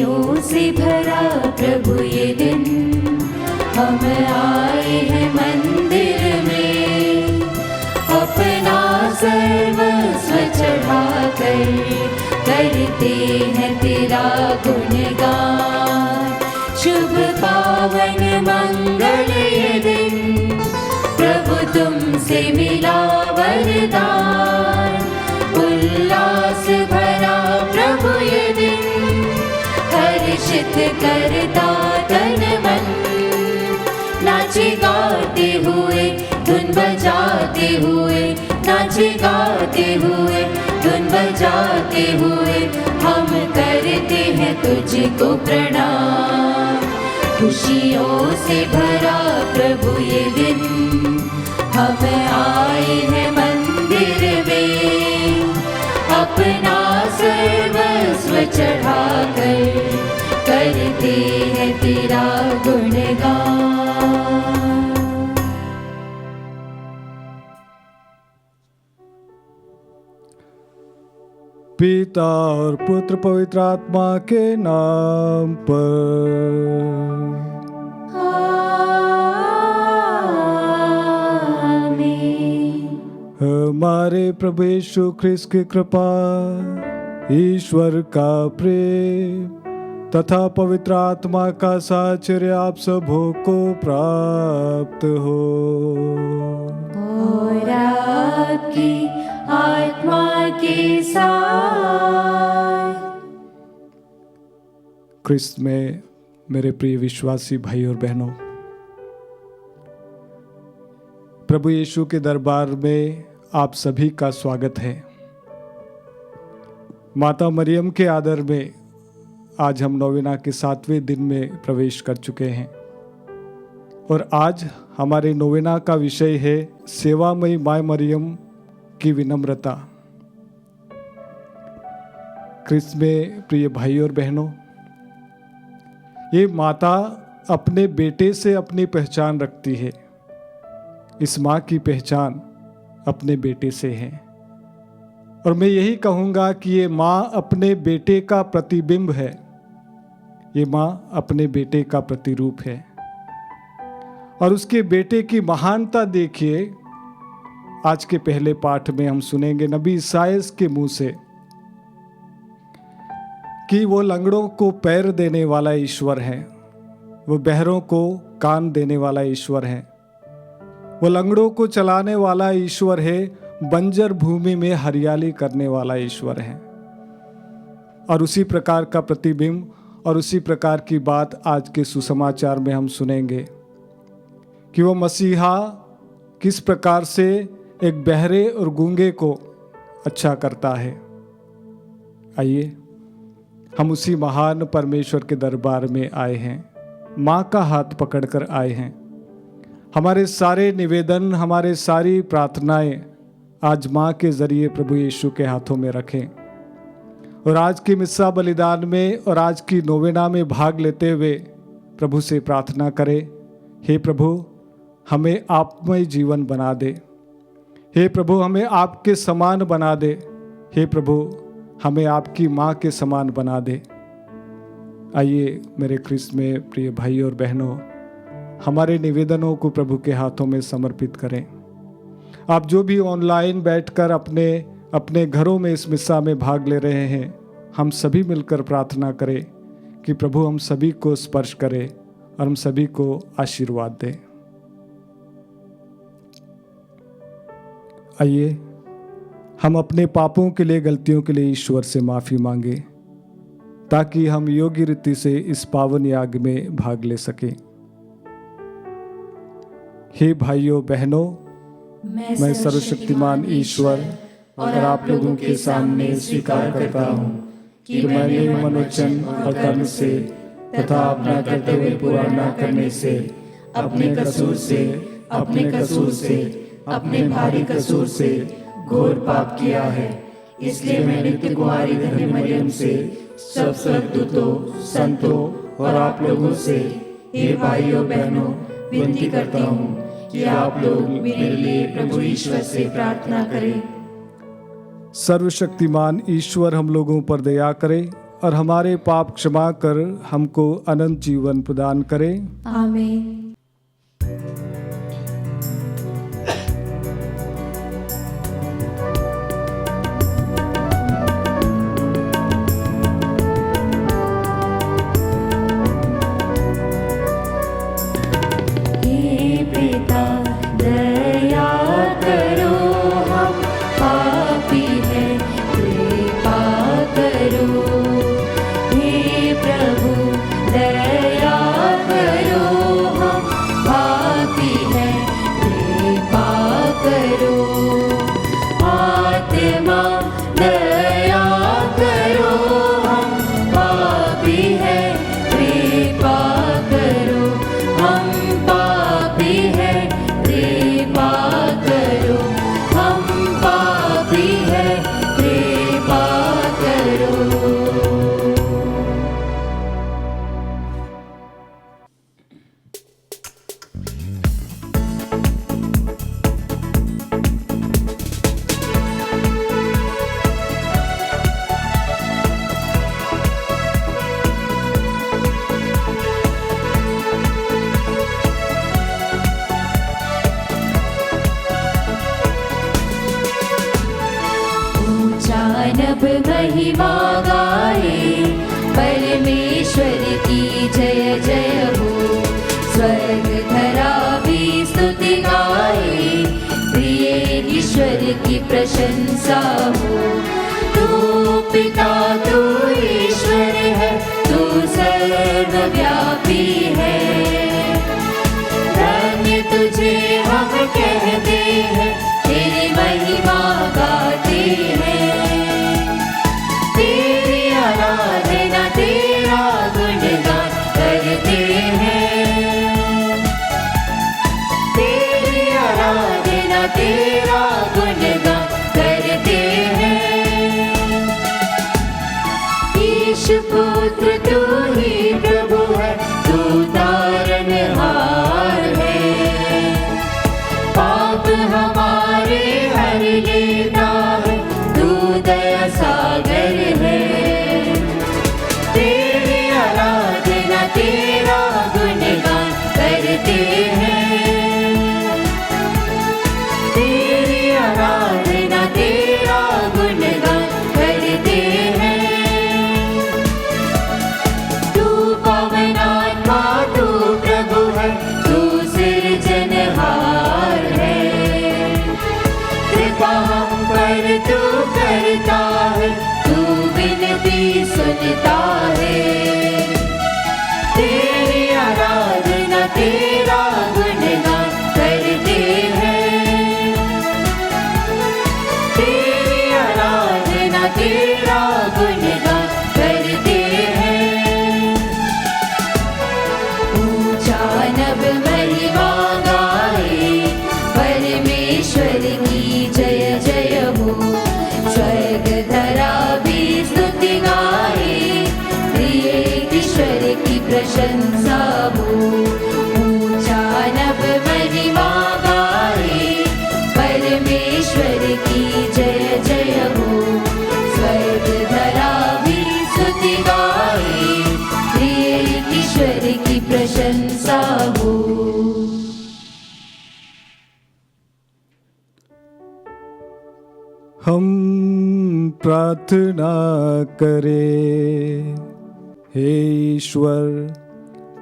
खुशियों से भरा प्रभु ये दिन, हम आए हैं मंदिर में, अपना सर्वस्व चढ़ा कर करते हैं तेरा गुणगान। शुभ पावन मंगल ये दिन, प्रभु तुमसे मिला वरदान। उल्लास भरा प्रभु ये दिन, हर्षित करता तन मन। नाचे गाते हुए धुन बजाते हुए, नाचे गाते हुए धुन बजाते हुए, हम करते हैं तुझको प्रणाम। खुशियों से भरा प्रभु ये दिन, हम आए हैं मंदिर में, अपना सर्वस्व चढ़ा कर करते हैं तेरा गुणगान। पिता और पुत्र पवित्र आत्मा के नाम पर। हमारे प्रभु यीशु ख्रिस्त की कृपा, ईश्वर का प्रेम तथा पवित्र आत्मा का साहचर्य आप सबों को प्राप्त हो। और आपकी आत्मा के साथ। ख्रिस्त में मेरे प्रिय विश्वासी भाई और बहनों, प्रभु यीशु के दरबार में आप सभी का स्वागत है। माता मरियम के आदर में आज हम नौवेना के 7वें दिन में प्रवेश कर चुके हैं और आज हमारे नौवेना का विषय है सेवामयी माँ मरियम की विनम्रता। ख्रिस्त में प्रिय भाई और बहनों, ये माता अपने बेटे से अपनी पहचान रखती है। इस माँ की पहचान अपने बेटे से है और मैं यही कहूँगा कि ये माँ अपने बेटे का प्रतिबिंब है, ये माँ अपने बेटे का प्रतिरूप है। और उसके बेटे की महानता देखिए, आज के पहले पाठ में हम सुनेंगे नबी ईसायाह के मुंह से कि वो लंगड़ों को पैर देने वाला ईश्वर है, वो बहरों को कान देने वाला ईश्वर है, वो लंगड़ों को चलाने वाला ईश्वर है, बंजर भूमि में हरियाली करने वाला ईश्वर है। और उसी प्रकार का प्रतिबिंब और उसी प्रकार की बात आज के सुसमाचार में हम सुनेंगे कि वो मसीहा किस प्रकार से एक बहरे और गूंगे को अच्छा करता है। आइए हम उसी महान परमेश्वर के दरबार में आए हैं, माँ का हाथ पकड़कर आए हैं। हमारे सारे निवेदन, हमारे सारी प्रार्थनाएं आज माँ के जरिए प्रभु यीशु के हाथों में रखें और आज की मिस्सा बलिदान में और आज की नोवेना में भाग लेते हुए प्रभु से प्रार्थना करें, हे प्रभु हमें आपमय जीवन बना दे, हे प्रभु हमें आपके समान बना दे, हे प्रभु हमें आपकी माँ के समान बना दे। आइए मेरे ख्रिस्त में प्रिय भाई और बहनों, हमारे निवेदनों को प्रभु के हाथों में समर्पित करें। आप जो भी ऑनलाइन बैठकर अपने अपने घरों में इस मिस्सा में भाग ले रहे हैं, हम सभी मिलकर प्रार्थना करें कि प्रभु हम सभी को स्पर्श करे और हम सभी को आशीर्वाद दे। आइए हम अपने पापों के लिए, गलतियों के लिए ईश्वर से माफ़ी मांगे ताकि हम योग्य रीति से इस पावन याग में भाग ले सकें। हे भाइयों बहनों, मैं सर्वशक्तिमान ईश्वर और आप लोगों के सामने स्वीकार करता हूँ कि मैंने मनोवचन और कर्म से तथा अपना कर्तव्य पूरा न करने से, अपने कसूर से, अपने भारी कसूर से घोर पाप किया है। इसलिए मैं नित्य कुमारी धन्य मरियम से, सब स्वर्गदूतों, संतों और आप लोगों से, हे भाइयों बहनों, विनती करता हूँ कि आप लोग मेरे लिए प्रभु ईश्वर से प्रार्थना करें। सर्वशक्तिमान ईश्वर हम लोगों पर दया करे और हमारे पाप क्षमा कर हमको अनंत जीवन प्रदान करे। आमीन। हे पिता दया करो, हम पापी हैं, कृपा करो। हे प्रभु दया करो, हम पापी हैं, कृपा करो। आत्मा दया करो, हम पापी हैं, कृपा करो। हम पापी हैं, कृपा करो। हम पापी हैं, कृपा करो। ऊंचा नभ महिमा गाए, परमेश्वर की जय जय हो। स्वर्ग धरा भी स्तुति गाए, प्रिय ईश्वर की प्रशंसा हो। तू पिता तू ईश्वर है, तू सर्वव्यापी है। धन्य तुझे हम कहते हैं, तेरी महिमा गाते हैं। तेरी आराधना तेरा गुणगान करते हैं। तेरी आराधना तेरा गुणगान करते हैं। ईश पुत्र तू ही प्रभु है, तू तारनहार है। पाप हमारे हर लेता है, तू दया सागर है। तेरी आराधना तेरा गुणगान करते हैं। तेरी आराधना तेरा गुणगान करते हैं। तू पवनात्मा तू प्रभु है, तू सिरजनहार है। कृपा हम पर तू करता है, तू विनती सुनता है। तेरी आराधना तेरा गुणगान करते हैं। तेरी आराधना तेरा गुणगान करते हैं। ऊंचा नभ महिमा गाए, परमेश्वर की जय जय हो। स्वर्ग धरा भी स्तुति गाए, प्रिय ईश्वर की प्रशंसा हो। ऊंचा नभ महिमा गाए, परमेश्वर की जय जय हो। स्वर्ग धरा भी स्तुति गाए, प्रिय ईश्वर की प्रशंसा हो। हम प्रार्थना करें। हे ईश्वर,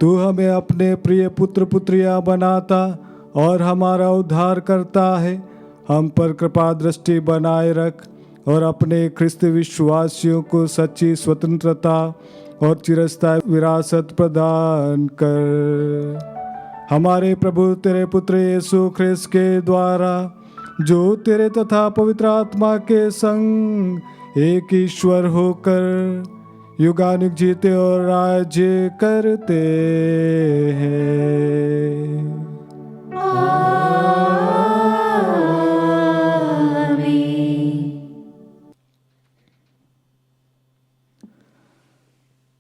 तू हमें अपने प्रिय पुत्र पुत्रियां बनाता और हमारा उद्धार करता है। हम पर कृपा दृष्टि बनाए रख और अपने ख्रिस्त विश्वासियों को सच्ची स्वतंत्रता और चिरस्थायी विरासत प्रदान कर। हमारे प्रभु तेरे पुत्र यीशु ख्रिस्त के द्वारा, जो तेरे तथा पवित्र आत्मा के संग एक ईश्वर होकर युगानुग जीते और राज्य करते हैं।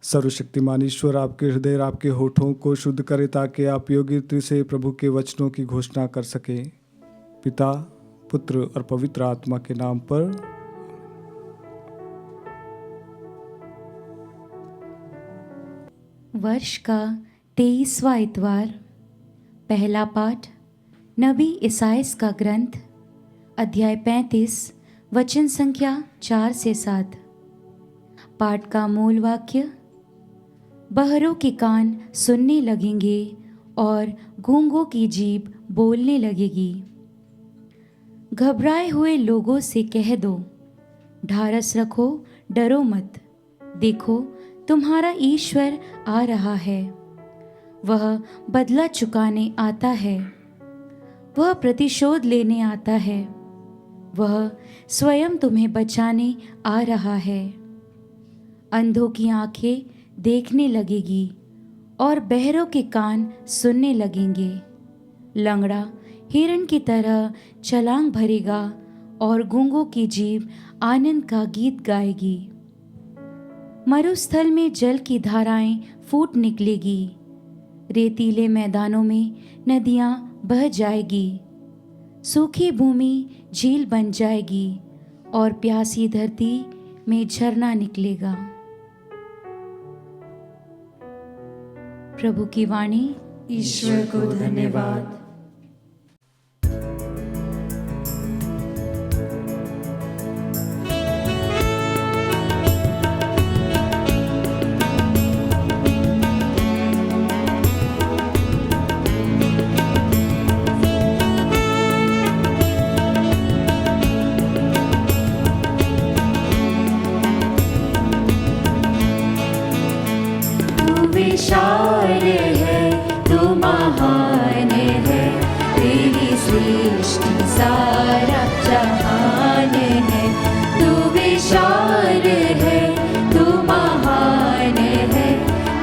सर्वशक्तिमान ईश्वर आपके हृदय और आपके होठों को शुद्ध करे, ताकि आप योग्य रीति से प्रभु के वचनों की घोषणा कर सके। पिता, पुत्र और पवित्र आत्मा के नाम पर। वर्ष का 23वां इतवार। पहला पाठ नबी इसाइस का ग्रंथ, अध्याय 35, वचन संख्या 4 से 7। पाठ का मूल वाक्य, बहरों के कान सुनने लगेंगे और गूंगों की जीभ बोलने लगेगी। घबराए हुए लोगों से कह दो, ढारस रखो, डरो मत। देखो, तुम्हारा ईश्वर आ रहा है। वह बदला चुकाने आता है, वह प्रतिशोध लेने आता है। वह स्वयं तुम्हें बचाने आ रहा है। अंधों की आंखें देखने लगेगी और बहरों के कान सुनने लगेंगे। लंगड़ा हिरण की तरह छलांग भरेगा और गूंगों की जीभ आनंद का गीत गाएगी। मरुस्थल में जल की धाराएं फूट निकलेगी, रेतीले मैदानों में नदियां बह जाएगी। सूखी भूमि झील बन जाएगी और प्यासी धरती में झरना निकलेगा। प्रभु की वाणी। ईश्वर को धन्यवाद। विशाल है, तू महान है, तेरी सृष्टि सारा जहान है। तू विशाल है, तू महान है,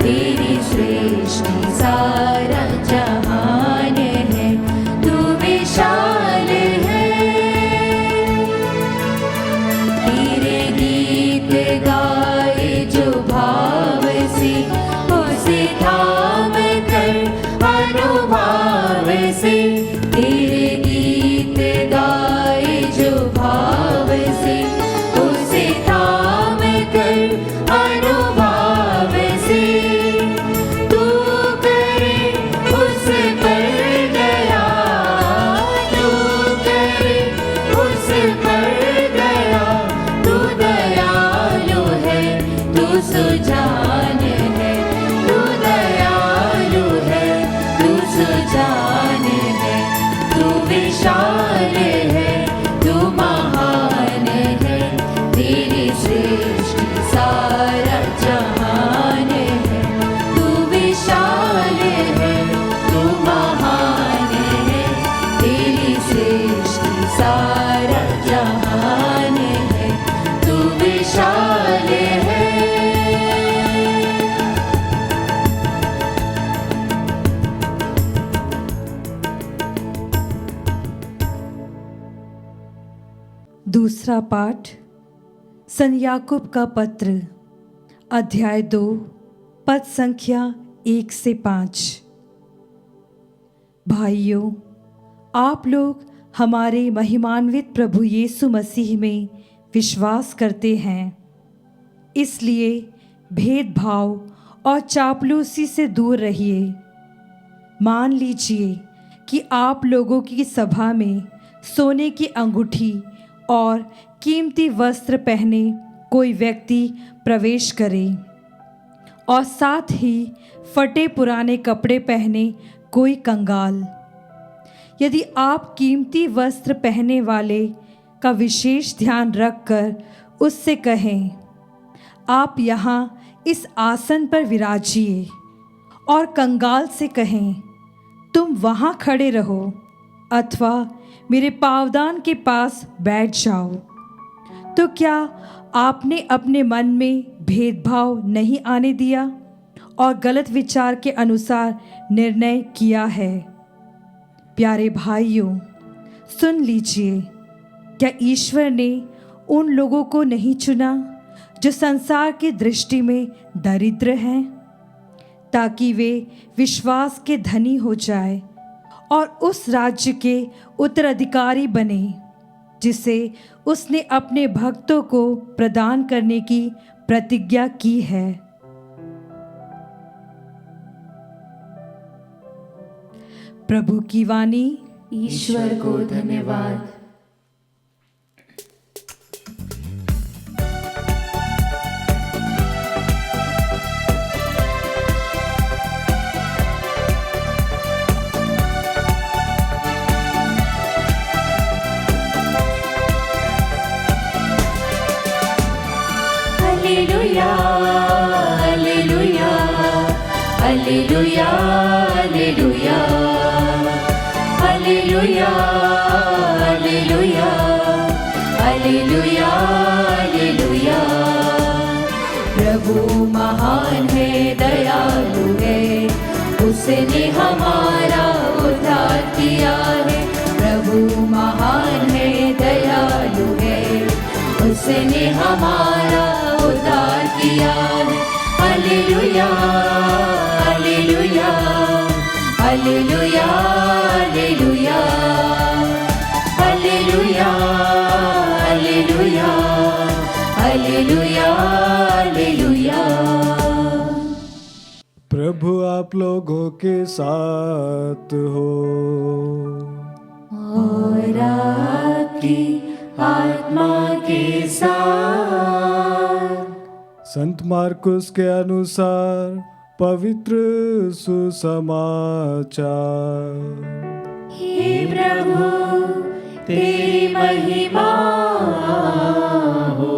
तेरी सृष्टि सारा जहान है। तू विशाल है, तेरे गीत गाए जो भाव से, थाम कर अनुभाव से। तेरे गीत गाए जो भाव से, उसे थाम कर अनुभाव से। तू करे उस पर दया, तू करे उस पर दया। तू दयालु है, तू सुजान है, जान है। तू विशाल है, तू महान है, तेरी सृष्टि सारा जहान है। तू विशाल है, तू महान है, तेरी सृष्टि सारा जहान है। तू विशाल है। दूसरा पाठ संत याकूब का पत्र, अध्याय 2, पद संख्या 1 से 5। भाइयों, आप लोग हमारे महिमान्वित प्रभु यीशु मसीह में विश्वास करते हैं, इसलिए भेदभाव और चापलूसी से दूर रहिए। मान लीजिए कि आप लोगों की सभा में सोने की अंगूठी और कीमती वस्त्र पहने कोई व्यक्ति प्रवेश करे और साथ ही फटे पुराने कपड़े पहने कोई कंगाल। यदि आप कीमती वस्त्र पहने वाले का विशेष ध्यान रखकर उससे कहें, आप यहाँ इस आसन पर विराजिए, और कंगाल से कहें, तुम वहाँ खड़े रहो अथवा मेरे पावदान के पास बैठ जाओ, तो क्या आपने अपने मन में भेदभाव नहीं आने दिया और गलत विचार के अनुसार निर्णय किया है? प्यारे भाइयों, सुन लीजिए, क्या ईश्वर ने उन लोगों को नहीं चुना जो संसार की दृष्टि में दरिद्र हैं, ताकि वे विश्वास के धनी हो जाए और उस राज्य के उत्तराधिकारी बने जिसे उसने अपने भक्तों को प्रदान करने की प्रतिज्ञा की है। प्रभु की वाणी। ईश्वर को धन्यवाद। Alleluia, Alleluia, Alleluia, Alleluia, Alleluia, Alleluia, Alleluia, Alleluia। प्रभु महान है, दयालु है, उसने हमारा उद्धार किया है। प्रभु महान है, दयालु है, उसने हमारा उद्धार किया है। Hallelujah, hallelujah, hallelujah, hallelujah, hallelujah, hallelujah, hallelujah, hallelujah. प्रभु आप लोगों के साथ हो और आपकी आत्मा के साथ। संत मार्कुस के अनुसार पवित्र सुसमाचार। हे प्रभु तेरी महिमा हो।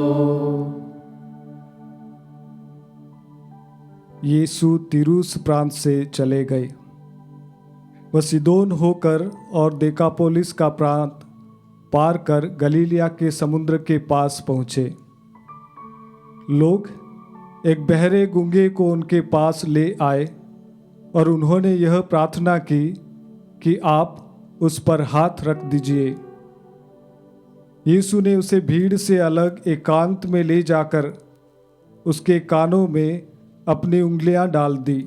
यीशु तिरूस प्रांत से चले गए। वह सिदोन होकर और देकापोलिस का प्रांत पार कर गलीलिया के समुद्र के पास पहुँचे। लोग एक बहरे गूंगे को उनके पास ले आए और उन्होंने यह प्रार्थना की कि आप उस पर हाथ रख दीजिए। यीशु ने उसे भीड़ से अलग एकांत में ले जाकर उसके कानों में अपनी उंगलियां डाल दी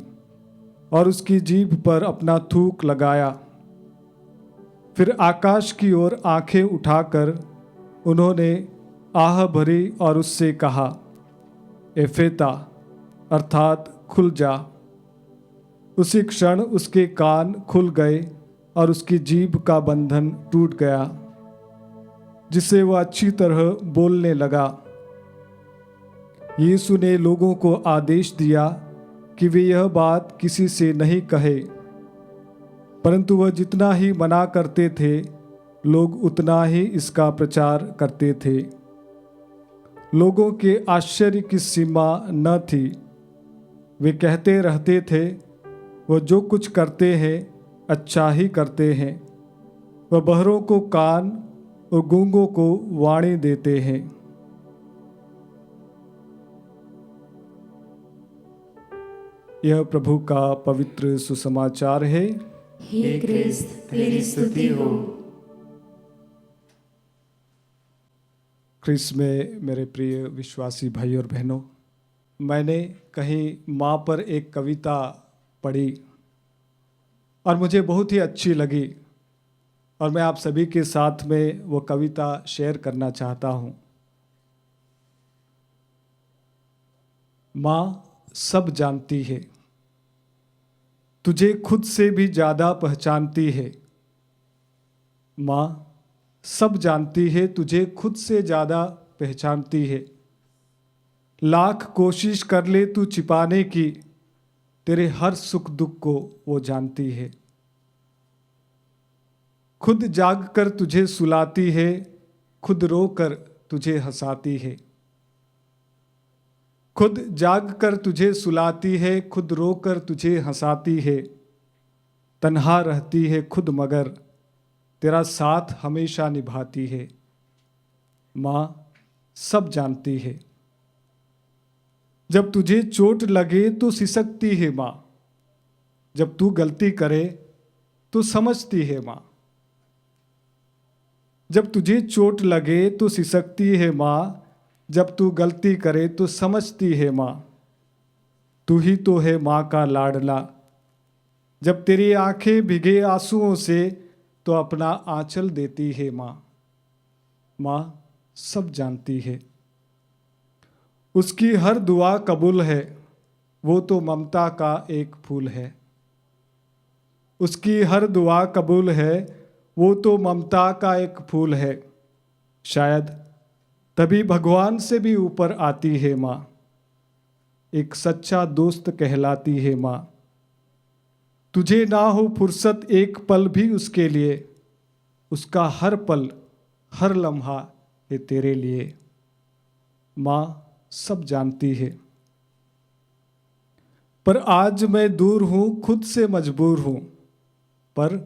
और उसकी जीभ पर अपना थूक लगाया। फिर आकाश की ओर आंखें उठाकर उन्होंने आह भरी और उससे कहा, एफेता, अर्थात खुल जा। उसी क्षण उसके कान खुल गए और उसकी जीभ का बंधन टूट गया, जिससे वह अच्छी तरह बोलने लगा। यीशु ने लोगों को आदेश दिया कि वे यह बात किसी से नहीं कहे, परंतु वह जितना ही मना करते थे, लोग उतना ही इसका प्रचार करते थे। लोगों के आश्चर्य की सीमा न थी। वे कहते रहते थे, वह जो कुछ करते हैं अच्छा ही करते हैं। वह बहरों को कान और गूंगों को वाणी देते हैं। यह प्रभु का पवित्र सुसमाचार है। हे क्रिस्त तेरी स्तुति हो। क्रिस्त में मेरे प्रिय विश्वासी भाई और बहनों, मैंने कहीं माँ पर एक कविता पढ़ी और मुझे बहुत ही अच्छी लगी और मैं आप सभी के साथ में वो कविता शेयर करना चाहता हूँ। माँ सब जानती है, तुझे खुद से भी ज़्यादा पहचानती है। माँ सब जानती है, तुझे खुद से ज़्यादा पहचानती है। लाख कोशिश कर ले तू छिपाने की, तेरे हर सुख दुख को वो जानती है। खुद जाग कर तुझे सुलाती है, खुद रो कर तुझे हंसाती है। खुद जाग कर तुझे सुलाती है, खुद रो कर तुझे हंसाती है। तन्हा रहती है खुद मगर तेरा साथ हमेशा निभाती है। माँ सब जानती है। जब तुझे चोट लगे तो सिसकती है माँ, जब तू गलती करे तो समझती है माँ। जब तुझे चोट लगे तो सिसकती है माँ, जब तू गलती करे तो समझती है माँ। तू ही तो है माँ का लाडला, जब तेरी आंखें भीगे आंसुओं से तो अपना आंचल देती है माँ। माँ सब जानती है। उसकी हर दुआ कबूल है, वो तो ममता का एक फूल है। उसकी हर दुआ कबूल है, वो तो ममता का एक फूल है। शायद तभी भगवान से भी ऊपर आती है माँ, एक सच्चा दोस्त कहलाती है माँ। तुझे ना हो फुर्सत एक पल भी उसके लिए, उसका हर पल हर लम्हा है तेरे लिए। माँ सब जानती है, पर आज मैं दूर हूँ खुद से मजबूर हूँ। पर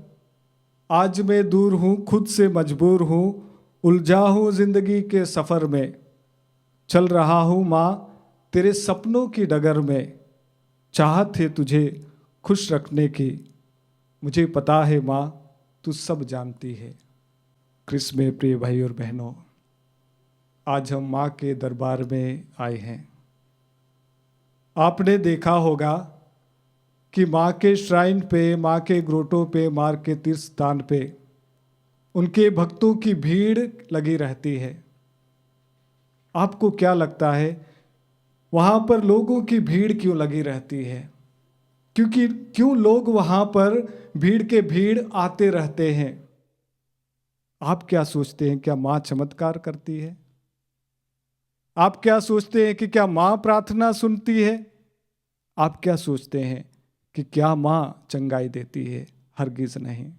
आज मैं दूर हूँ खुद से मजबूर हूँ, उलझा हूँ जिंदगी के सफ़र में। चल रहा हूँ माँ तेरे सपनों की डगर में। चाहत है तुझे खुश रखने की, मुझे पता है माँ तू सब जानती है। क्रिस्त में प्रिय भाई और बहनों, आज हम माँ के दरबार में आए हैं। आपने देखा होगा कि माँ के श्राइन पे, माँ के ग्रोटों पे, माँ के तीर्थ स्थान पे उनके भक्तों की भीड़ लगी रहती है। आपको क्या लगता है वहाँ पर लोगों की भीड़ क्यों लगी रहती है? क्यों लोग वहाँ पर भीड़ के भीड़ आते रहते हैं? आप क्या सोचते हैं, क्या माँ चमत्कार करती है? आप क्या सोचते हैं कि क्या माँ प्रार्थना सुनती है? आप क्या सोचते हैं कि क्या माँ चंगाई देती है? हरगिज नहीं।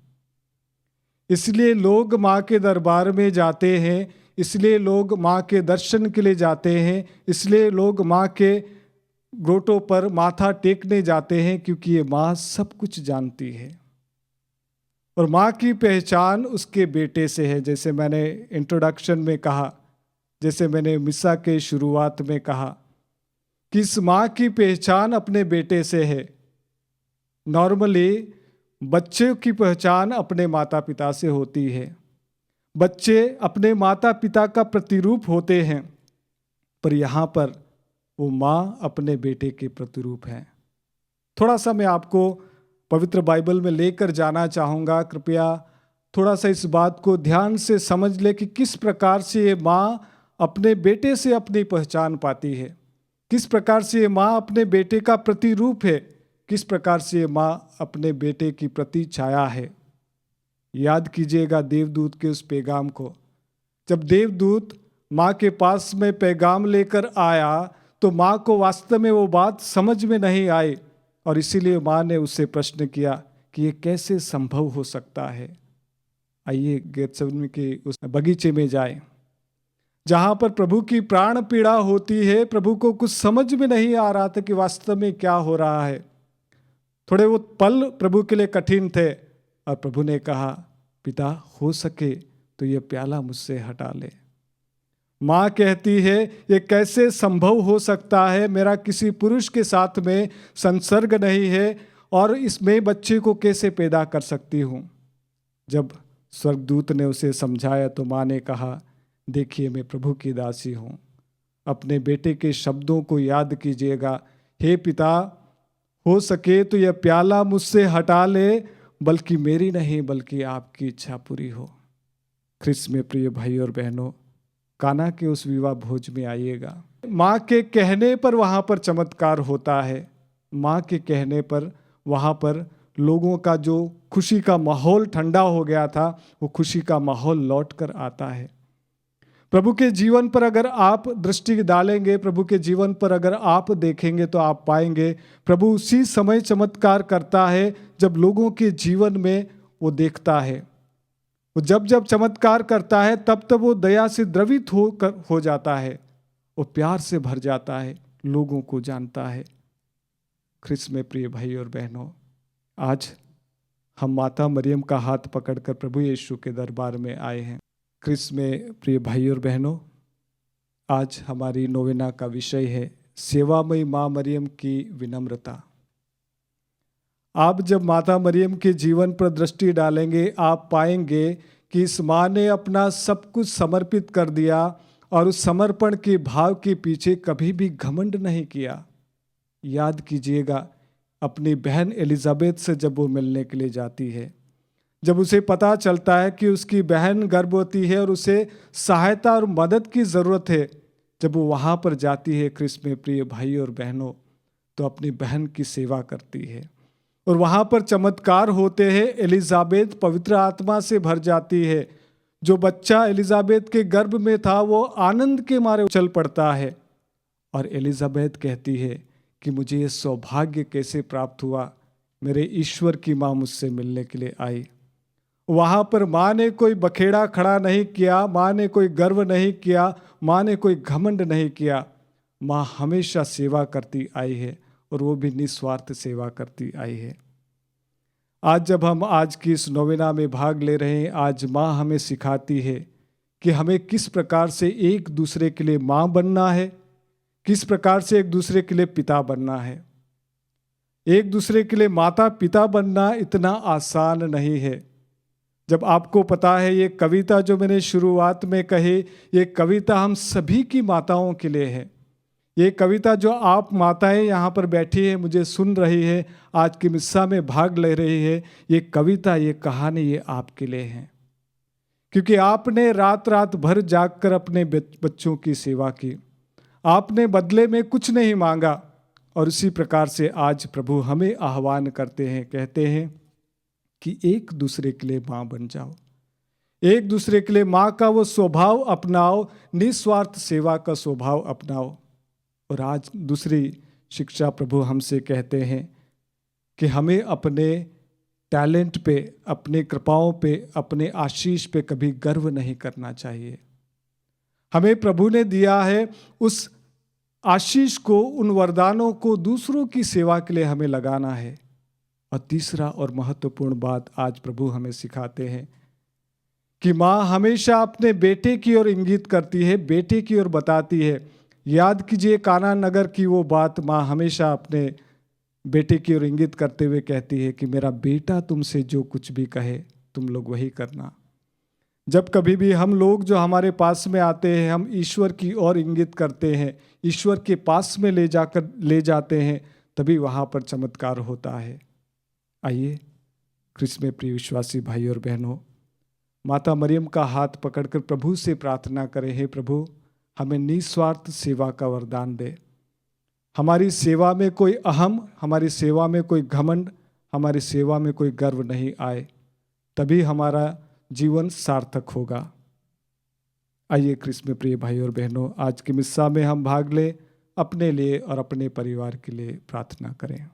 इसलिए लोग माँ के दरबार में जाते हैं, इसलिए लोग माँ के दर्शन के लिए जाते हैं, इसलिए लोग माँ के ग्रोटों पर माथा टेकने जाते हैं, क्योंकि ये माँ सब कुछ जानती है। और माँ की पहचान उसके बेटे से है। जैसे मैंने इंट्रोडक्शन में कहा, जैसे मैंने मिसा के शुरुआत में कहा कि इस माँ की पहचान अपने बेटे से है। नॉर्मली बच्चे की पहचान अपने माता पिता से होती है। बच्चे अपने माता पिता का प्रतिरूप होते हैं, पर यहाँ पर वो माँ अपने बेटे के प्रतिरूप है। थोड़ा सा मैं आपको पवित्र बाइबल में लेकर जाना चाहूँगा। कृपया थोड़ा सा इस बात को ध्यान से समझ ले कि किस प्रकार से ये माँ अपने बेटे से अपनी पहचान पाती है, किस प्रकार से ये माँ अपने बेटे का प्रतिरूप है, किस प्रकार से ये माँ अपने बेटे की प्रति छाया है। याद कीजिएगा देवदूत के उस पैगाम को। जब देवदूत माँ के पास में पैगाम लेकर आया तो माँ को वास्तव में वो बात समझ में नहीं आई, और इसीलिए माँ ने उससे प्रश्न किया कि ये कैसे संभव हो सकता है। आइए गेतसेमनी के उस बगीचे में जाए जहाँ पर प्रभु की प्राण पीड़ा होती है। प्रभु को कुछ समझ में नहीं आ रहा था कि वास्तव में क्या हो रहा है। थोड़े वो पल प्रभु के लिए कठिन थे, और प्रभु ने कहा, पिता हो सके तो ये प्याला मुझसे हटा ले। माँ कहती है ये कैसे संभव हो सकता है, मेरा किसी पुरुष के साथ में संसर्ग नहीं है, और इसमें बच्चे को कैसे पैदा कर सकती हूँ। जब स्वर्गदूत ने उसे समझाया तो माँ ने कहा, देखिए मैं प्रभु की दासी हूँ। अपने बेटे के शब्दों को याद कीजिएगा, हे पिता हो सके तो यह प्याला मुझसे हटा ले, बल्कि मेरी नहीं बल्कि आपकी इच्छा पूरी हो। ख्रिस्त में प्रिय भाई और बहनों, काना के उस विवाह भोज में आइएगा। माँ के कहने पर वहाँ पर चमत्कार होता है। माँ के कहने पर वहाँ पर लोगों का जो खुशी का माहौल ठंडा हो गया था, वो खुशी का माहौल लौट कर आता है। प्रभु के जीवन पर अगर आप दृष्टि डालेंगे, प्रभु के जीवन पर अगर आप देखेंगे तो आप पाएंगे प्रभु उसी समय चमत्कार करता है जब लोगों के जीवन में वो देखता है। वो जब जब चमत्कार करता है तब तब वो दया से द्रवित हो जाता है, वो प्यार से भर जाता है, लोगों को जानता है। ख्रिस्त में प्रिय भाई और बहनों, आज हम माता मरियम का हाथ पकड़कर प्रभु यीशु के दरबार में आए हैं। ख्रिस्त में प्रिय भाई और बहनों, आज हमारी नोवेना का विषय है सेवामयी माँ मरियम की विनम्रता। आप जब माता मरियम के जीवन पर दृष्टि डालेंगे, आप पाएंगे कि इस माँ ने अपना सब कुछ समर्पित कर दिया, और उस समर्पण के भाव के पीछे कभी भी घमंड नहीं किया। याद कीजिएगा अपनी बहन एलिजाबेथ से जब वो मिलने के लिए जाती है, जब उसे पता चलता है कि उसकी बहन गर्भवती है और उसे सहायता और मदद की ज़रूरत है, जब वो वहाँ पर जाती है ख्रिस्त में प्रिय भाई और बहनों, तो अपनी बहन की सेवा करती है। और वहाँ पर चमत्कार होते हैं। एलिजाबेथ पवित्र आत्मा से भर जाती है। जो बच्चा एलिजाबेथ के गर्भ में था वो आनंद के मारे उछल पड़ता है और एलिजाबेथ कहती है कि मुझे ये सौभाग्य कैसे प्राप्त हुआ, मेरे ईश्वर की माँ मुझसे मिलने के लिए आई। वहाँ पर माँ ने कोई बखेड़ा खड़ा नहीं किया, माँ ने कोई गर्व नहीं किया, माँ ने कोई घमंड नहीं किया। माँ हमेशा सेवा करती आई है और वो भी निस्वार्थ सेवा करती आई है। आज जब हम आज की इस नोवेना में भाग ले रहे हैं, आज माँ हमें सिखाती है कि हमें किस प्रकार से एक दूसरे के लिए माँ बनना है, किस प्रकार से एक दूसरे के लिए पिता बनना है। एक दूसरे के लिए माता पिता बनना इतना आसान नहीं है। जब आपको पता है ये कविता जो मैंने शुरुआत में कही, ये कविता हम सभी की माताओं के लिए है। ये कविता जो आप माताएं यहाँ पर बैठी है, मुझे सुन रही है, आज की मिस्सा में भाग ले रही है, ये कविता, ये कहानी, ये आपके लिए है। क्योंकि आपने रात रात भर जागकर अपने बच्चों की सेवा की, आपने बदले में कुछ नहीं मांगा। और उसी प्रकार से आज प्रभु हमें आह्वान करते हैं, कहते हैं कि एक दूसरे के लिए माँ बन जाओ, एक दूसरे के लिए माँ का वो स्वभाव अपनाओ, निस्वार्थ सेवा का स्वभाव अपनाओ। और आज दूसरी शिक्षा प्रभु हमसे कहते हैं कि हमें अपने टैलेंट पे, अपने कृपाओं पे, अपने आशीष पे कभी गर्व नहीं करना चाहिए। हमें प्रभु ने दिया है उस आशीष को, उन वरदानों को दूसरों की सेवा के लिए हमें लगाना है। और तीसरा और महत्वपूर्ण बात आज प्रभु हमें सिखाते हैं कि माँ हमेशा अपने बेटे की ओर इंगित करती है, बेटे की ओर बताती है। याद कीजिए काना नगर की वो बात, माँ हमेशा अपने बेटे की ओर इंगित करते हुए कहती है कि मेरा बेटा तुमसे जो कुछ भी कहे तुम लोग वही करना। जब कभी भी हम लोग जो हमारे पास में आते हैं, हम ईश्वर की ओर इंगित करते हैं, ईश्वर के पास में ले जाते हैं, तभी वहाँ पर चमत्कार होता है। आइए क्रिस्त में प्रिय विश्वासी भाई और बहनों, माता मरियम का हाथ पकड़कर प्रभु से प्रार्थना करें, हे प्रभु हमें निस्वार्थ सेवा का वरदान दे। हमारी सेवा में कोई अहम, हमारी सेवा में कोई घमंड, हमारी सेवा में कोई गर्व नहीं आए, तभी हमारा जीवन सार्थक होगा। आइए क्रिस्त में प्रिय भाई और बहनों, आज की मिस्सा में हम भाग लें, अपने लिए और अपने परिवार के लिए प्रार्थना करें।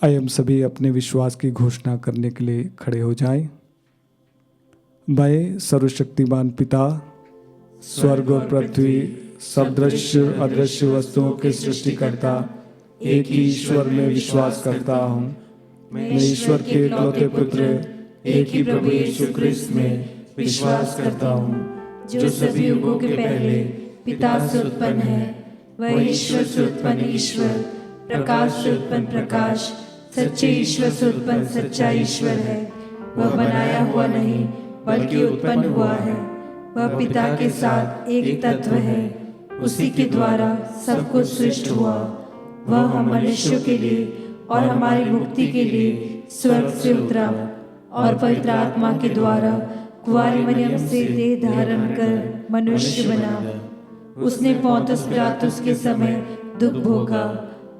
आइए हम सभी अपने विश्वास की घोषणा करने के लिए खड़े हो जाएं। मैं सर्वशक्तिमान पिता, स्वर्ग और पृथ्वी, सब दृश्य अदृश्य वस्तुओं के सृष्टिकर्ता एक ही ईश्वर में विश्वास करता हूँ। मैं ईश्वर के इकलौते पुत्र, एक ही प्रभु यीशु क्रिस्त में विश्वास करता हूँ, जो सभी युगों के पहले पिता से उत्पन्न है। वह ईश्वर से उत्पन्न ईश्वर, प्रकाश से उत्पन्न प्रकाश, सच्चे ईश्वर से उत्पन्न सच्चा ईश्वर है। वह बनाया हुआ नहीं बल्कि उत्पन्न हुआ है। वह पिता के साथ एक तत्व है, उसी के द्वारा सब कुछ सृष्ट हुआ। वह हम मनुष्यों के लिए और हमारी मुक्ति के लिए स्वर्ग से उतरा और पवित्र आत्मा के द्वारा कुंवारी मरियम से देह धारण कर मनुष्य बना। उसने पोंतुस पिलातुस के समय दुख भोगा,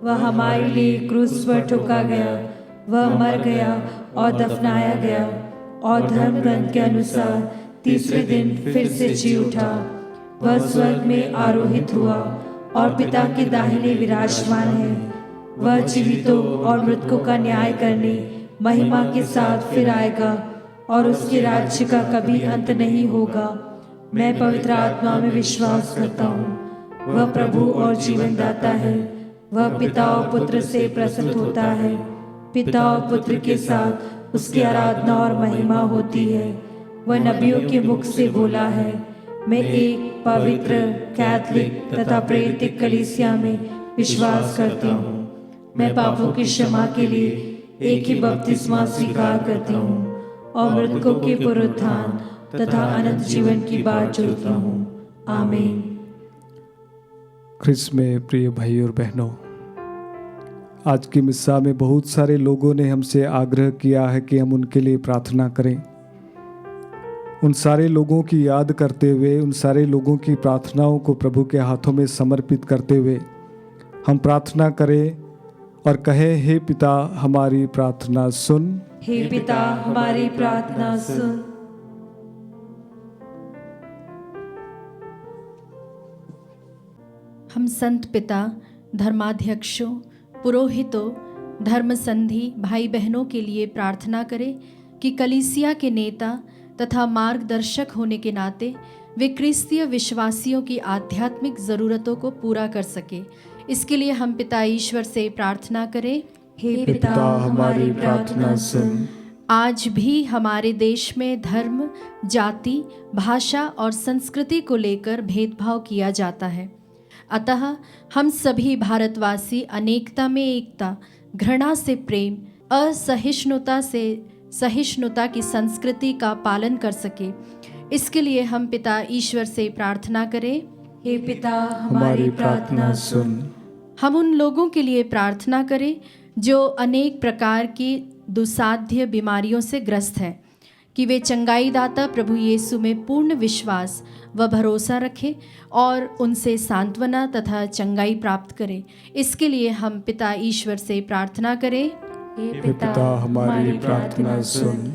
वह हमारे लिए क्रूस पर ठोका गया, वह मर गया और दफनाया गया और धर्म ग्रंथ के अनुसार तीसरे दिन फिर से जी उठा। वह स्वर्ग में आरोहित हुआ और पिता के दाहिने विराजमान है। वह जीवितों और मृतकों का न्याय करने महिमा के साथ फिर आएगा और उसके राज्य का कभी अंत नहीं होगा। मैं पवित्र आत्मा में विश्वास करता हूँ, वह प्रभु और जीवन दाता है। वह पिता और पुत्र से प्रसन्न होता है, पिता और पुत्र के साथ उसकी आराधना और महिमा होती है। वह नबियों के मुख से बोला है, मैं एक पवित्र, कैथोलिक तथा प्रेरित कलीसिया में विश्वास करती हूँ। मैं पापों की क्षमा के लिए एक ही बपतिस्मा स्वीकार करती हूँ और मृतकों के पुनरुत्थान तथा अनंत जीवन की बात जोड़ती हूँ। आमीन। क्रिस्त में प्रिय भाई और बहनों, आज की मिस्सा में बहुत सारे लोगों ने हमसे आग्रह किया है कि हम उनके लिए प्रार्थना करें। उन सारे लोगों की याद करते हुए, उन सारे लोगों की प्रार्थनाओं को प्रभु के हाथों में समर्पित करते हुए हम प्रार्थना करें और कहें, हे पिता हमारी प्रार्थना सुन। हे पिता हमारी प्रार्थना सुन। हम संत पिता, धर्माध्यक्षों, पुरोहितों, धर्म संधि भाई बहनों के लिए प्रार्थना करें कि कलीसिया के नेता तथा मार्गदर्शक होने के नाते वे क्रिस्तीय विश्वासियों की आध्यात्मिक ज़रूरतों को पूरा कर सके। इसके लिए हम पिता ईश्वर से प्रार्थना करें, हे पिता हमारी प्रार्थना सुन। आज भी हमारे देश में धर्म, जाति, भाषा और संस्कृति को लेकर भेदभाव किया जाता है। अतः हम सभी भारतवासी अनेकता में एकता, घृणा से प्रेम, असहिष्णुता से सहिष्णुता की संस्कृति का पालन कर सके। इसके लिए हम पिता ईश्वर से प्रार्थना करें, हे पिता हमारी प्रार्थना सुन। हम उन लोगों के लिए प्रार्थना करें जो अनेक प्रकार की दुस्साध्य बीमारियों से ग्रस्त हैं, कि वे चंगाईदाता प्रभु यीशु में पूर्ण विश्वास व भरोसा रखें और उनसे सांत्वना तथा चंगाई प्राप्त करें। इसके लिए हम पिता ईश्वर से प्रार्थना करें, हे पिता हमारी प्रार्थना सुन।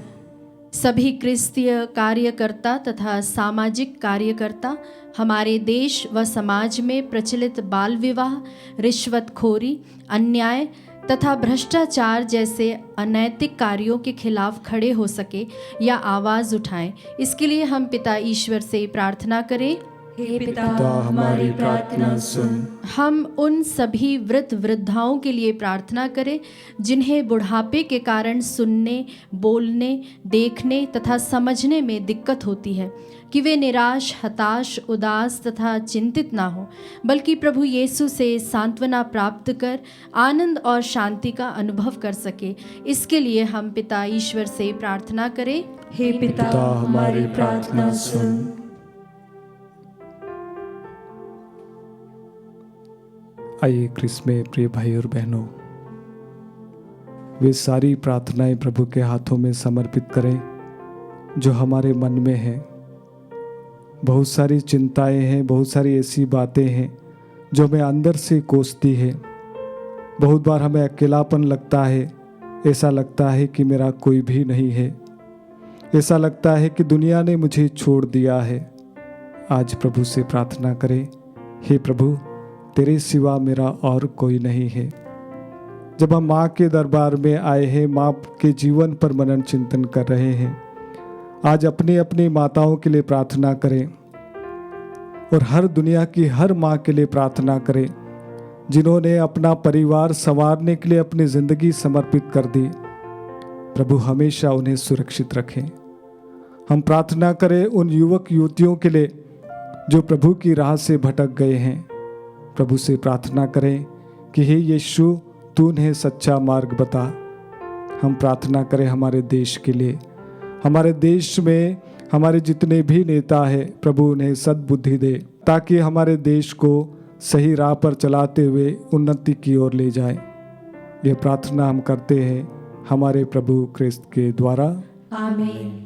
सभी क्रिस्तीय कार्यकर्ता तथा सामाजिक कार्यकर्ता हमारे देश व समाज में प्रचलित बाल विवाह, रिश्वतखोरी, अन्याय तथा भ्रष्टाचार जैसे अनैतिक कार्यों के खिलाफ खड़े हो सके या आवाज़ उठाएं। इसके लिए हम पिता ईश्वर से प्रार्थना करें, हे पिता हमारी प्रार्थना सुन। हम उन सभी वृद्ध वृद्धाओं के लिए प्रार्थना करें जिन्हें बुढ़ापे के कारण सुनने, बोलने, देखने तथा समझने में दिक्कत होती है, कि वे निराश, हताश, उदास तथा चिंतित ना हो, बल्कि प्रभु यीशु से सांत्वना प्राप्त कर आनंद और शांति का अनुभव कर सके। इसके लिए हम पिता ईश्वर से प्रार्थना करें, हे पिता हमारी प्रार्थना सुन। आइए क्रिस्त में प्रिय भाई और बहनों, वे सारी प्रार्थनाएं प्रभु के हाथों में समर्पित करें जो हमारे मन में है। बहुत सारी चिंताएं हैं, बहुत सारी ऐसी बातें हैं जो हमें अंदर से कोसती है। बहुत बार हमें अकेलापन लगता है, ऐसा लगता है कि मेरा कोई भी नहीं है, ऐसा लगता है कि दुनिया ने मुझे छोड़ दिया है। आज प्रभु से प्रार्थना करें, हे प्रभु तेरे सिवा मेरा और कोई नहीं है। जब हम माँ के दरबार में आए हैं, माँ के जीवन पर मनन चिंतन कर रहे हैं, आज अपनी अपनी माताओं के लिए प्रार्थना करें और हर दुनिया की हर माँ के लिए प्रार्थना करें जिन्होंने अपना परिवार संवारने के लिए अपनी ज़िंदगी समर्पित कर दी। प्रभु हमेशा उन्हें सुरक्षित रखें। हम प्रार्थना करें उन युवक युवतियों के लिए जो प्रभु की राह से भटक गए हैं। प्रभु से प्रार्थना करें कि हे यीशु तू उन्हें सच्चा मार्ग बता। हम प्रार्थना करें हमारे देश के लिए, हमारे देश में हमारे जितने भी नेता हैं, प्रभु उन्हें सद्बुद्धि दे ताकि हमारे देश को सही राह पर चलाते हुए उन्नति की ओर ले जाएं। यह प्रार्थना हम करते हैं हमारे प्रभु क्रिस्त के द्वारा, आमीन।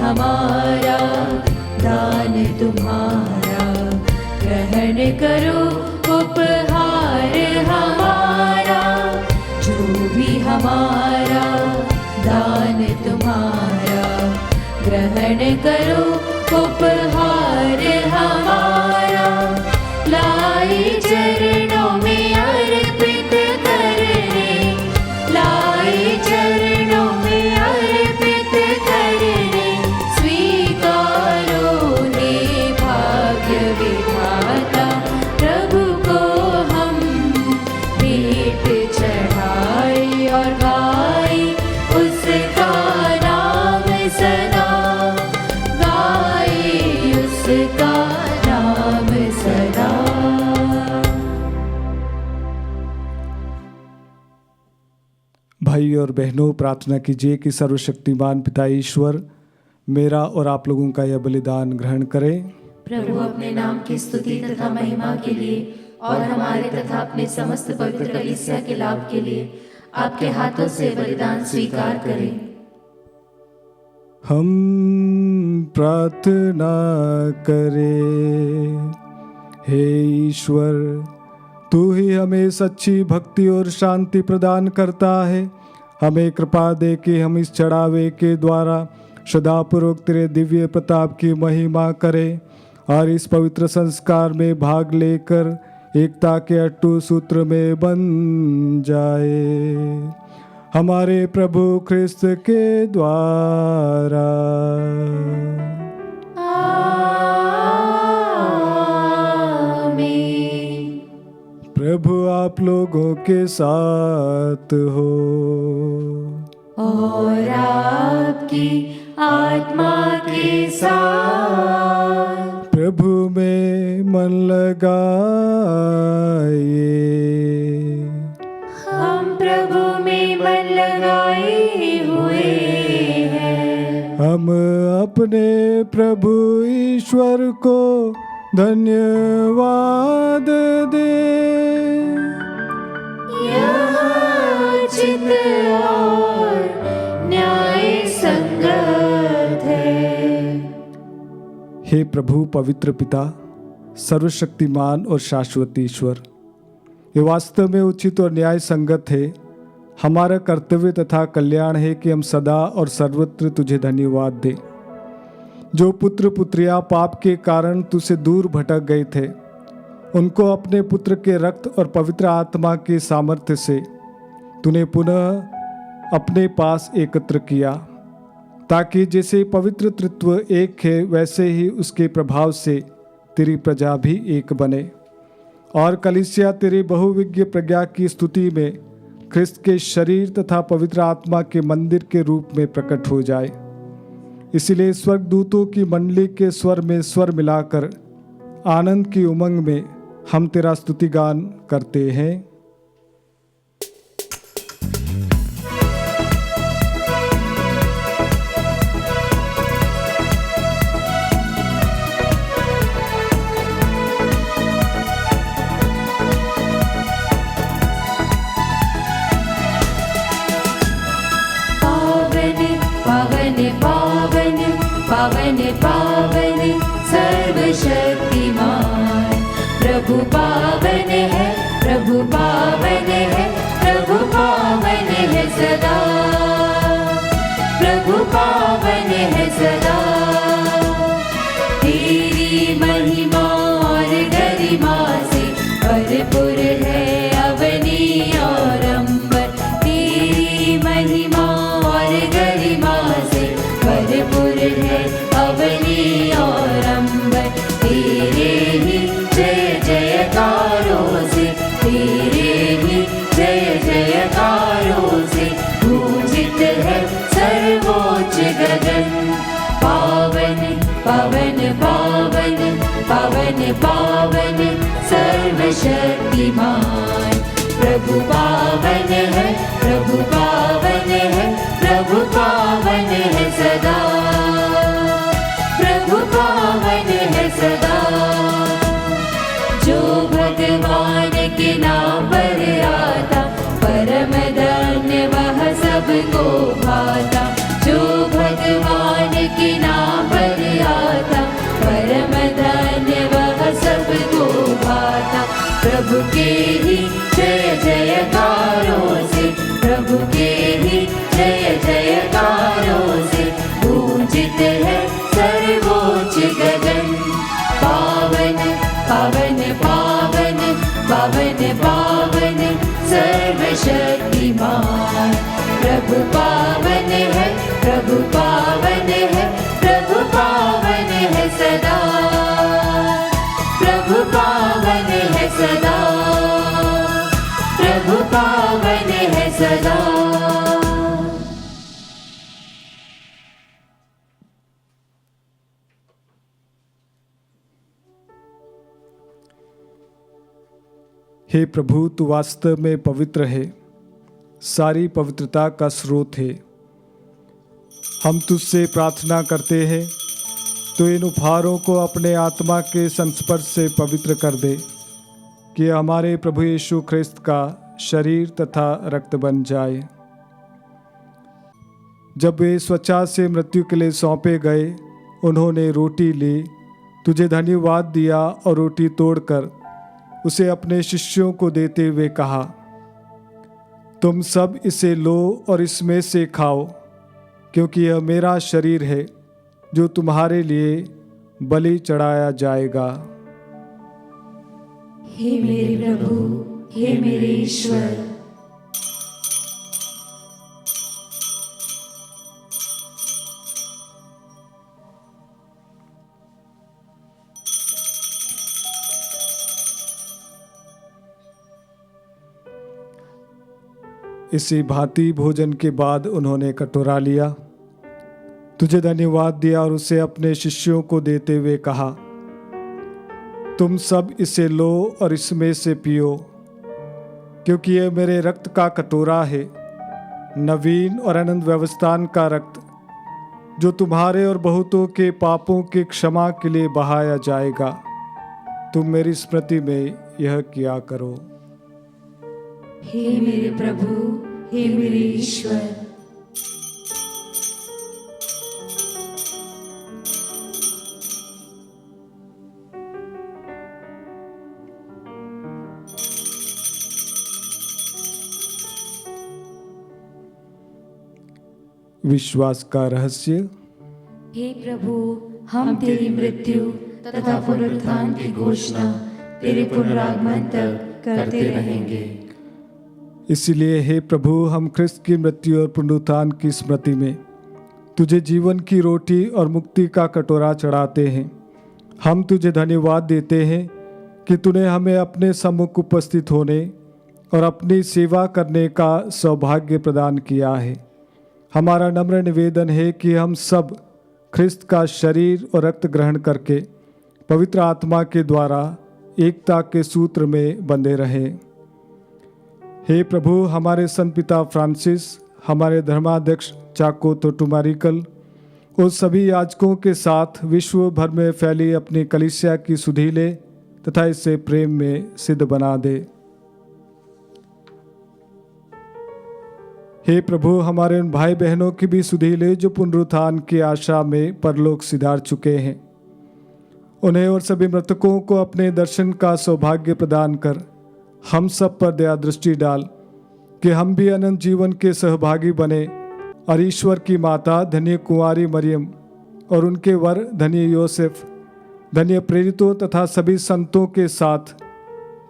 हमारा दान तुम्हारा ग्रहण करो उपहार हमारा, जो भी हमारा दान तुम्हारा ग्रहण करो उपहार हमारा, लाई चरणों सदा, गाए उसका नाम सदा। भाई और बहनों, प्रार्थना कीजिए कि सर्वशक्तिमान पिता ईश्वर मेरा और आप लोगों का यह बलिदान ग्रहण करें। प्रभु अपने नाम की स्तुति तथा महिमा के लिए और हमारे तथा अपने समस्त पवित्र कलीसिया के लाभ के लिए आपके हाथों से बलिदान स्वीकार करें। हम प्रार्थना करें। हे ईश्वर, तू ही हमें सच्ची भक्ति और शांति प्रदान करता है। हमें कृपा दे कि हम इस चढ़ावे के द्वारा सदापूर्वक तेरे दिव्य प्रताप की महिमा करें और इस पवित्र संस्कार में भाग लेकर एकता के अट्टू सूत्र में बन जाए, हमारे प्रभु ख्रिस्त के द्वारा। प्रभु आप लोगों के साथ हो और आपकी आत्मा के साथ। प्रभु में मन लगाइए, हम प्रभु में मन लगाए हुए हैं। हम अपने प्रभु ईश्वर को धन्यवाद दें। यह उचित और न्याय संगत है। हे प्रभु पवित्र पिता, सर्वशक्तिमान और शाश्वत ईश्वर, ये वास्तव में उचित और न्याय संगत है। हमारा कर्तव्य तथा कल्याण है कि हम सदा और सर्वत्र तुझे धन्यवाद दें। जो पुत्र पुत्रियां पाप के कारण तुझसे दूर भटक गए थे, उनको अपने पुत्र के रक्त और पवित्र आत्मा के सामर्थ्य से तूने पुनः अपने पास एकत्र किया, ताकि जैसे पवित्र तृत्व एक है वैसे ही उसके प्रभाव से तेरी प्रजा भी एक बने और कलीसिया तेरे बहुविज्ञ प्रज्ञा की स्तुति में ख्रिस्त के शरीर तथा पवित्र आत्मा के मंदिर के रूप में प्रकट हो जाए। इसलिए स्वर्गदूतों की मंडली के स्वर में स्वर मिलाकर आनंद की उमंग में हम तेरा स्तुतिगान करते हैं। पावन पावन पावन सर्वशक्तिमान प्रभु पावन है, प्रभु पावन है, प्रभु पावन है सदा, प्रभु पावन है सदा। तेरी महिमा और गरिमा से भरपूर है अवनी और अंबर। तेरी महिमा और गरिमा से भरपूर है अवनी और अंबर। तेरे ही जय जयकारों से, तेरे ही जय जयकारों से पूजित है सर्वोच्च गगन। पावन पावन पावन पावन पावन सर्वशक्तिमान प्रभु पावन है, प्रभु पावन है, प्रभु पावन है सदा, प्रभु पावन है सदा। जो भगवान के नाम पर आता परम धन्य वह सबको भाता। जो भगवान के नाम पर आता परम धन्य वह सबको भाता। प्रभु के ही जय जयकारों से, प्रभु के ही जय जयकारों से पूजित है सर्वोच्च गगन। पावन पावन पावन पावन पावन सर्वशक्तिमान प्रभु पावन है, प्रभु पावन है, प्रभु पावन है सदा, प्रभु पावन है सदा, प्रभु पावन है सदा। हे प्रभु, तू वास्तव में पवित्र है, सारी पवित्रता का स्रोत है। हम तुझसे प्रार्थना करते हैं, तो इन उपहारों को अपने आत्मा के संस्पर्श से पवित्र कर दे, कि हमारे प्रभु यीशु ख्रिस्त का शरीर तथा रक्त बन जाए। जब वे स्वच्छा से मृत्यु के लिए सौंपे गए, उन्होंने रोटी ली, तुझे धन्यवाद दिया और रोटी तोड़कर उसे अपने शिष्यों को देते हुए कहा, तुम सब इसे लो और इसमें से खाओ, क्योंकि यह मेरा शरीर है जो तुम्हारे लिए बलि चढ़ाया जाएगा। हे मेरे प्रभु, हे मेरे ईश्वर। इसी भांति भोजन के बाद उन्होंने कटोरा लिया, तुझे धन्यवाद दिया और उसे अपने शिष्यों को देते हुए कहा, तुम सब इसे लो और इसमें से पियो, क्योंकि यह मेरे रक्त का कटोरा है, नवीन और अनंत व्यवस्थान का रक्त, जो तुम्हारे और बहुतों के पापों की क्षमा के लिए बहाया जाएगा। तुम मेरी स्मृति में यह किया करो। हे मेरे प्रभु, हे मेरे ईश्वर। विश्वास का रहस्य। हे प्रभु, हम तेरी मृत्यु तथा पुनरुत्थान की घोषणा तेरे पुनरागमन तक करते रहेंगे। इसलिए हे प्रभु, हम ख्रिस्त की मृत्यु और पुनरुत्थान की स्मृति में तुझे जीवन की रोटी और मुक्ति का कटोरा चढ़ाते हैं। हम तुझे धन्यवाद देते हैं कि तूने हमें अपने सम्मुख उपस्थित होने और अपनी सेवा करने का सौभाग्य प्रदान किया है। हमारा नम्र निवेदन है कि हम सब ख्रिस्त का शरीर और रक्त ग्रहण करके पवित्र आत्मा के द्वारा एकता के सूत्र में बंधे रहें। हे प्रभु, हमारे संत पिता फ्रांसिस, हमारे धर्माध्यक्ष चाको तोटुमारिकल और सभी याजकों के साथ विश्व भर में फैली अपनी कलीसिया की सुधि ले तथा इसे प्रेम में सिद्ध बना दे। हे प्रभु, हमारे उन भाई बहनों की भी सुधि ले जो पुनरुत्थान की आशा में परलोक सिधार चुके हैं। उन्हें और सभी मृतकों को अपने दर्शन का सौभाग्य प्रदान कर हम सब पर दया दृष्टि डाल, कि हम भी अनंत जीवन के सहभागी बने और ईश्वर की माता धन्य कुंवारी मरियम और उनके वर धन्य योसेफ, धन्य प्रेरितों तथा सभी संतों के साथ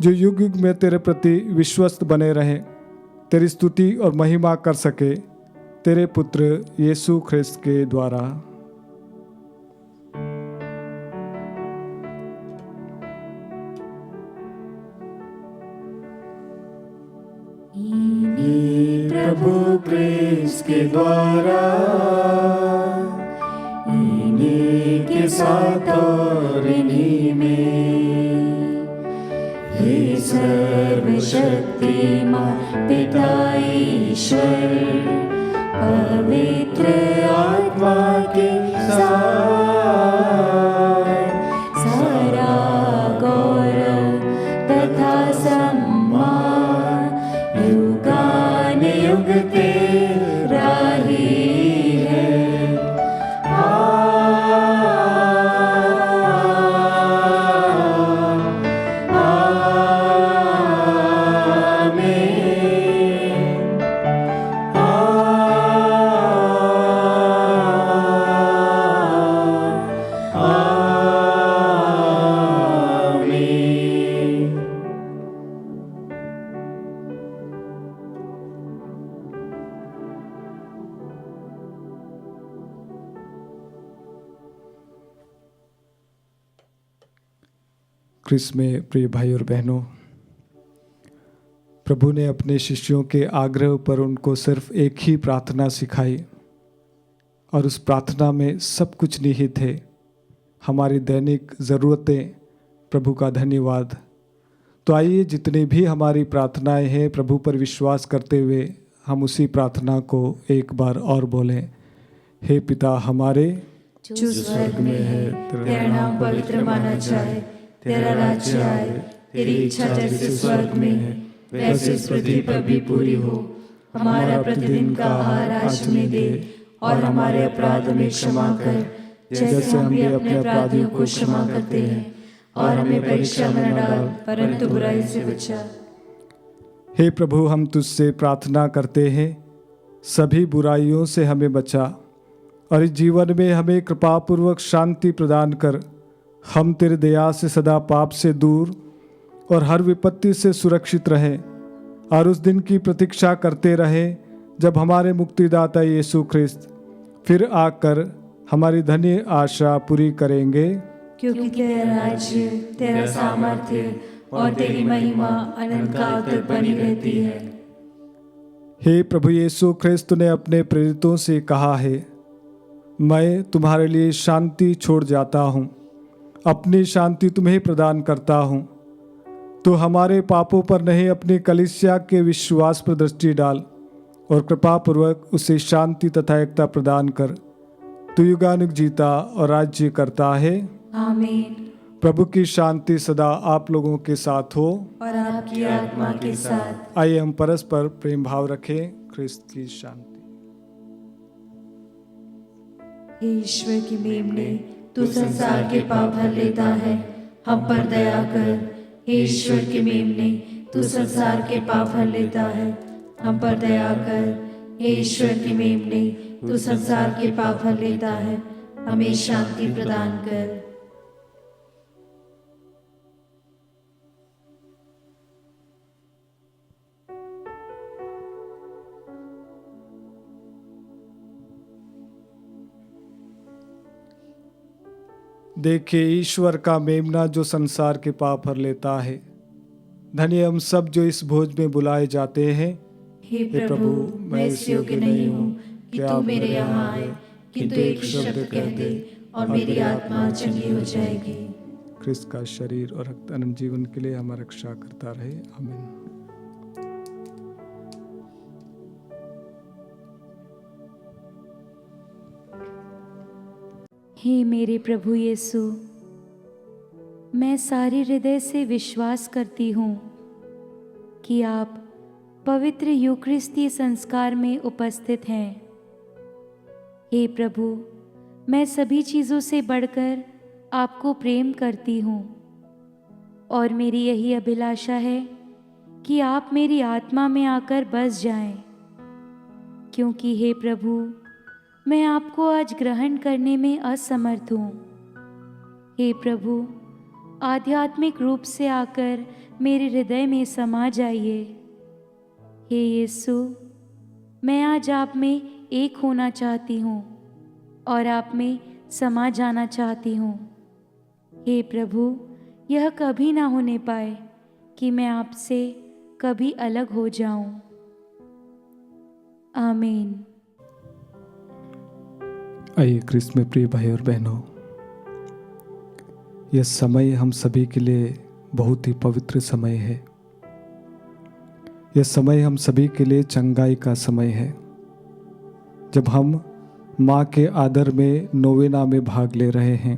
जो युग युग में तेरे प्रति विश्वस्त बने रहें, तेरी स्तुति और महिमा कर सके, तेरे पुत्र यीशु ख्रिस्त के द्वारा। प्रभु ख्रिस्त के द्वारा, इन्हीं के साथ और इन्हीं में, हे सर्वशक्तिमान पिता ईश्वर, पवित्र आत्मा के साथ सारा गौरव तथा सम्मान युगानुयुग तेरा ही है। क्रिस्त में प्रिय भाई और बहनों, प्रभु ने अपने शिष्यों के आग्रह पर उनको सिर्फ एक ही प्रार्थना सिखाई और उस प्रार्थना में सब कुछ निहित है। हमारी दैनिक ज़रूरतें प्रभु का धन्यवाद, तो आइए जितनी भी हमारी प्रार्थनाएं हैं प्रभु पर विश्वास करते हुए हम उसी प्रार्थना को एक बार और बोलें। हे पिता हमारे जो स्वर्ग में है, तेरा नाम पवित्र माना जाए, तेरा राज्य आए, तेरी इच्छा जैसे स्वर्ग में है वैसे इस पृथ्वी पर भी पूरी हो। हमारा प्रतिदिन का आहार आज हमें दे, और हमारे अपराध हमें क्षमा कर जैसे हम भी अपने अपराधियों को क्षमा करते हैं, और हमें परीक्षा में न डाल परंतु बुराई से बचा। हे प्रभु हम तुझसे प्रार्थना करते हैं, सभी बुराइयों से हमें बचा और इस जीवन में हमें कृपापूर्वक शांति प्रदान कर हम तेरे दया से सदा पाप से दूर और हर विपत्ति से सुरक्षित रहें और उस दिन की प्रतीक्षा करते रहें जब हमारे मुक्तिदाता यीशु ख्रिस्त फिर आकर हमारी धन्य आशा पूरी करेंगे। क्योंकि तेरा राज्य, तेरा सामर्थ्य और तेरी महिमा अनंत काल तक बनी रहती है। हे प्रभु यीशु ख्रिस्त ने अपने प्रेरितों से कहा है, मैं तुम्हारे लिए शांति छोड़ जाता हूँ, अपनी शांति तुम्हें प्रदान करता हूँ। तो हमारे पापों पर नहीं अपनी कलीसिया के विश्वास पर दृष्टि डाल और कृपापूर्वक उसे शांति तथा एकता प्रदान कर। तू युगानुग जीता और राज्य करता है। आमीन। प्रभु की शांति सदा आप लोगों के साथ हो और आपकी आत्मा के साथ। आइए हम परस्पर प्रेम भाव रखें। ख्रिस्त की शांति। हे ईश्वर की मेमने, तू संसार के पाप हर लेता है, हम पर दया कर। हे ईश्वर की मेमने, तू संसार के पाप हर लेता है, हम पर दया कर। हे ईश्वर की मेमने, तू संसार के पाप हर लेता है, हमें शांति प्रदान कर। देखिए ईश्वर का मेमना जो संसार के पाप हर लेता है। धन्य हम सब जो इस भोज में बुलाए जाते हैं। हे प्रभु, मैं इस योग्य नहीं हूँ कि तू मेरे यहाँ आए, किंतु एक शब्द कह दे और मेरी आत्मा चंगी हो जाएगी। ख्रिस्त का शरीर और रक्त अनंत जीवन के लिए हमारी रक्षा करता रहे। आमीन। हे मेरे प्रभु यीशु, मैं सारे हृदय से विश्वास करती हूँ कि आप पवित्र यूकरिस्तीय संस्कार में उपस्थित हैं। हे प्रभु, मैं सभी चीज़ों से बढ़कर आपको प्रेम करती हूँ और मेरी यही अभिलाषा है कि आप मेरी आत्मा में आकर बस जाएं, क्योंकि हे प्रभु, मैं आपको आज ग्रहण करने में असमर्थ हूँ। हे प्रभु, आध्यात्मिक रूप से आकर मेरे हृदय में समा जाइए। हे यीशु, मैं आज आप में एक होना चाहती हूँ और आप में समा जाना चाहती हूँ। हे प्रभु, यह कभी ना होने पाए कि मैं आपसे कभी अलग हो जाऊं। आमीन। आइए ख्रिस्त में प्रिय भाई और बहनों, यह समय हम सभी के लिए बहुत ही पवित्र समय है। यह समय हम सभी के लिए चंगाई का समय है, जब हम माँ के आदर में नोवेना में भाग ले रहे हैं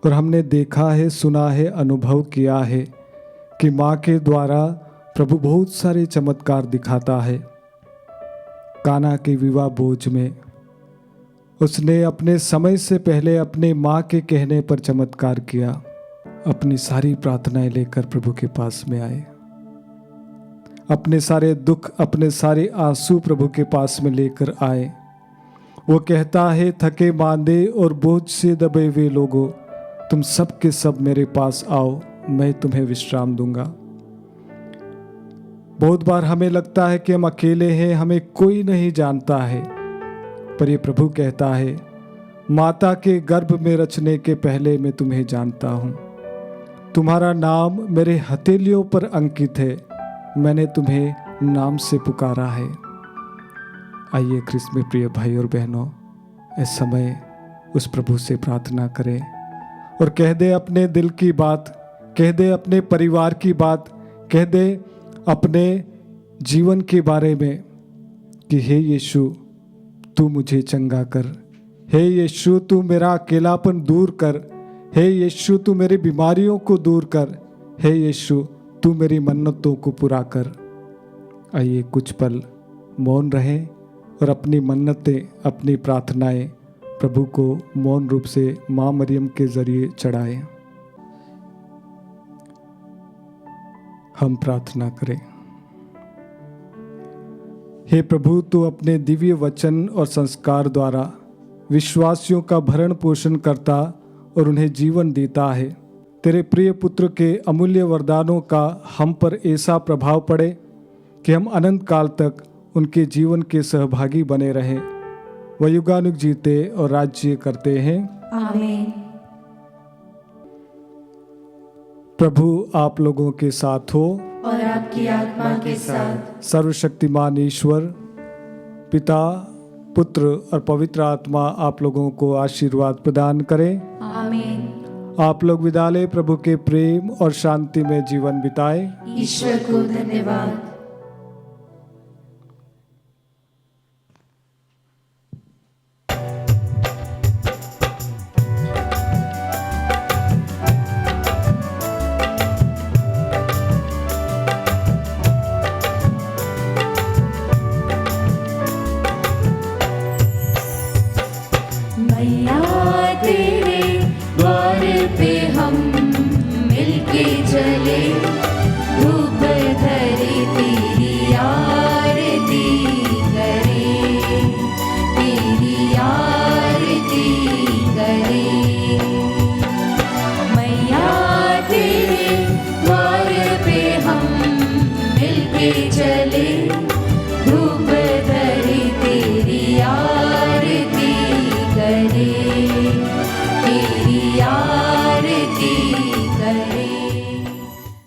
और हमने देखा है, सुना है, अनुभव किया है कि माँ के द्वारा प्रभु बहुत सारे चमत्कार दिखाता है। काना के विवाह भोज में उसने अपने समय से पहले अपने माँ के कहने पर चमत्कार किया। अपनी सारी प्रार्थनाएं लेकर प्रभु के पास में आए, अपने सारे दुख, अपने सारे आंसू प्रभु के पास में लेकर आए। वो कहता है, थके मांदे और बोझ से दबे हुए लोगों, तुम सब के सब मेरे पास आओ, मैं तुम्हें विश्राम दूंगा। बहुत बार हमें लगता है कि हम अकेले हैं, हमें कोई नहीं जानता है, पर ये प्रभु कहता है, माता के गर्भ में रचने के पहले मैं तुम्हें जानता हूँ। तुम्हारा नाम मेरे हथेलियों पर अंकित है, मैंने तुम्हें नाम से पुकारा है। आइए ख्रिस्त में प्रिय भाई और बहनों, इस समय उस प्रभु से प्रार्थना करें और कह दे अपने दिल की बात कह दे अपने परिवार की बात, कह दे अपने जीवन के बारे में कि हे यीशु तू मुझे चंगा कर, हे यीशु तू मेरा अकेलापन दूर कर, हे यीशु तू मेरी बीमारियों को दूर कर, हे यीशु तू मेरी मन्नतों को पूरा कर। आइए कुछ पल मौन रहें और अपनी मन्नतें, अपनी प्रार्थनाएं प्रभु को मौन रूप से माँ मरियम के जरिए चढ़ाएं। हम प्रार्थना करें। हे प्रभु, तू अपने दिव्य वचन और संस्कार द्वारा विश्वासियों का भरण पोषण करता और उन्हें जीवन देता है। तेरे प्रिय पुत्र के अमूल्य वरदानों का हम पर ऐसा प्रभाव पड़े कि हम अनंत काल तक उनके जीवन के सहभागी बने रहें। वह युगानुग जीते और राज्य करते हैं। आमीन। प्रभु आप लोगों के साथ हो और आपकी आत्मा के साथ। सर्वशक्तिमान ईश्वर पिता, पुत्र और पवित्र आत्मा आप लोगों को आशीर्वाद प्रदान करें। आमीन। आप लोग विदा लें। प्रभु के प्रेम और शांति में जीवन बिताएं। ईश्वर को धन्यवाद। मैया तेरे द्वार पे हम मिलके चले, धूप धरे तेरी आरती करे, तेरी आरती करे। मैया तेरे द्वार पे हम मिलके चले,